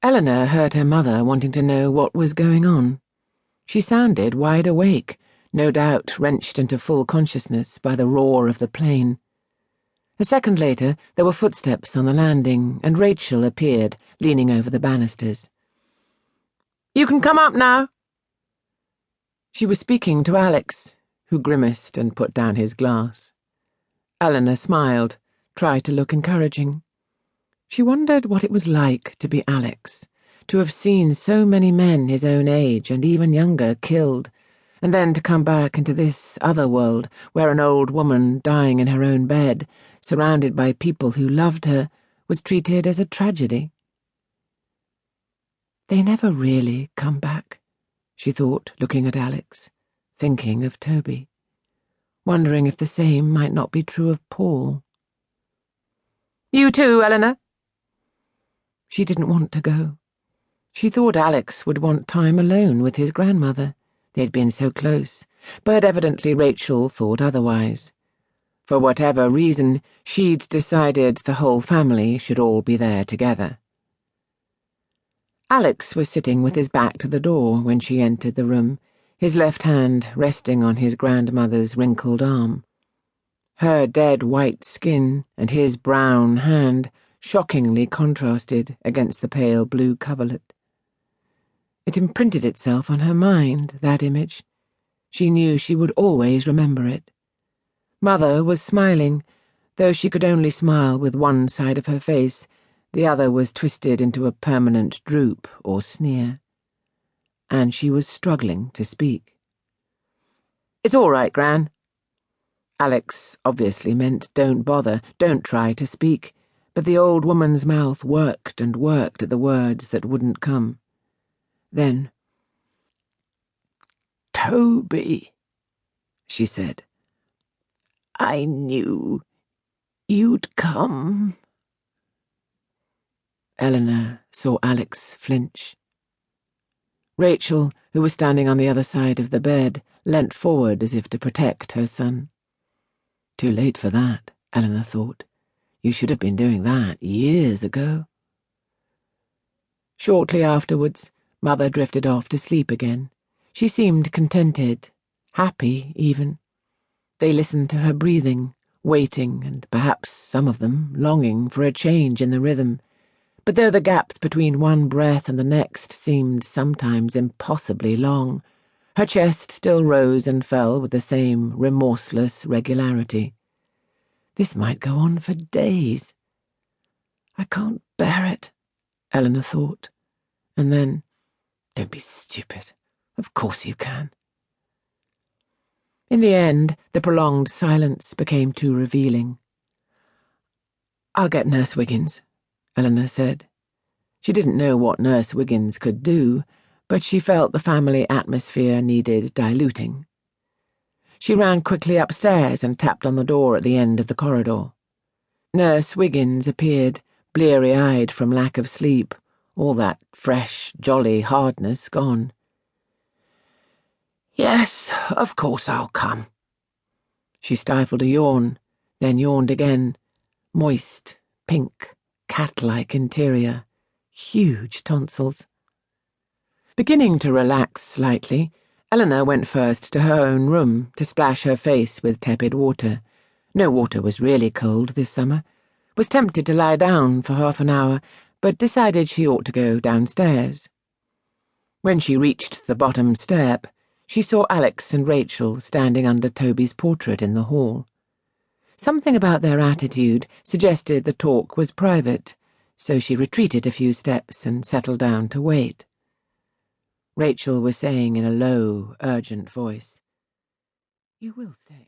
Elinor heard her mother wanting to know what was going on. She sounded wide awake, no doubt wrenched into full consciousness by the roar of the plane. A second later, there were footsteps on the landing, and Rachel appeared, leaning over the banisters. "You can come up now." She was speaking to Alex, who grimaced and put down his glass. Elinor smiled, tried to look encouraging. She wondered what it was like to be Alex, to have seen so many men his own age and even younger killed, and then to come back into this other world where an old woman dying in her own bed, surrounded by people who loved her, was treated as a tragedy. They never really come back, she thought, looking at Alex, thinking of Toby, wondering if the same might not be true of Paul. "You too, Elinor?" She didn't want to go. She thought Alex would want time alone with his grandmother. They'd been so close, but evidently Rachel thought otherwise. For whatever reason, she'd decided the whole family should all be there together. Alex was sitting with his back to the door when she entered the room, his left hand resting on his grandmother's wrinkled arm. Her dead white skin and his brown hand shockingly contrasted against the pale blue coverlet. It imprinted itself on her mind, that image. She knew she would always remember it. Mother was smiling, though she could only smile with one side of her face. The other was twisted into a permanent droop or sneer. And she was struggling to speak. "It's all right, Gran." Alex obviously meant don't bother, don't try to speak, but the old woman's mouth worked and worked at the words that wouldn't come. Then, "Toby," she said. "I knew you'd come." Elinor saw Alex flinch. Rachel, who was standing on the other side of the bed, leant forward as if to protect her son. Too late for that, Elinor thought. You should have been doing that years ago. Shortly afterwards, Mother drifted off to sleep again. She seemed contented, happy even. They listened to her breathing, waiting, and perhaps some of them longing for a change in the rhythm. But though the gaps between one breath and the next seemed sometimes impossibly long, her chest still rose and fell with the same remorseless regularity. This might go on for days. "I can't bear it," Elinor thought. And then, "Don't be stupid. Of course you can." In the end, the prolonged silence became too revealing. "I'll get Nurse Wiggins," Elinor said. She didn't know what Nurse Wiggins could do, but she felt the family atmosphere needed diluting. She ran quickly upstairs and tapped on the door at the end of the corridor. Nurse Wiggins appeared, bleary-eyed from lack of sleep, all that fresh, jolly hardness gone. "Yes, of course I'll come." She stifled a yawn, then yawned again. Moist, pink, cat-like interior, huge tonsils. Beginning to relax slightly, Elinor went first to her own room to splash her face with tepid water. No water was really cold this summer. Was tempted to lie down for half an hour, but decided she ought to go downstairs. When she reached the bottom step, she saw Alex and Rachel standing under Toby's portrait in the hall. Something about their attitude suggested the talk was private, so she retreated a few steps and settled down to wait. Rachel was saying in a low, urgent voice, "You will stay."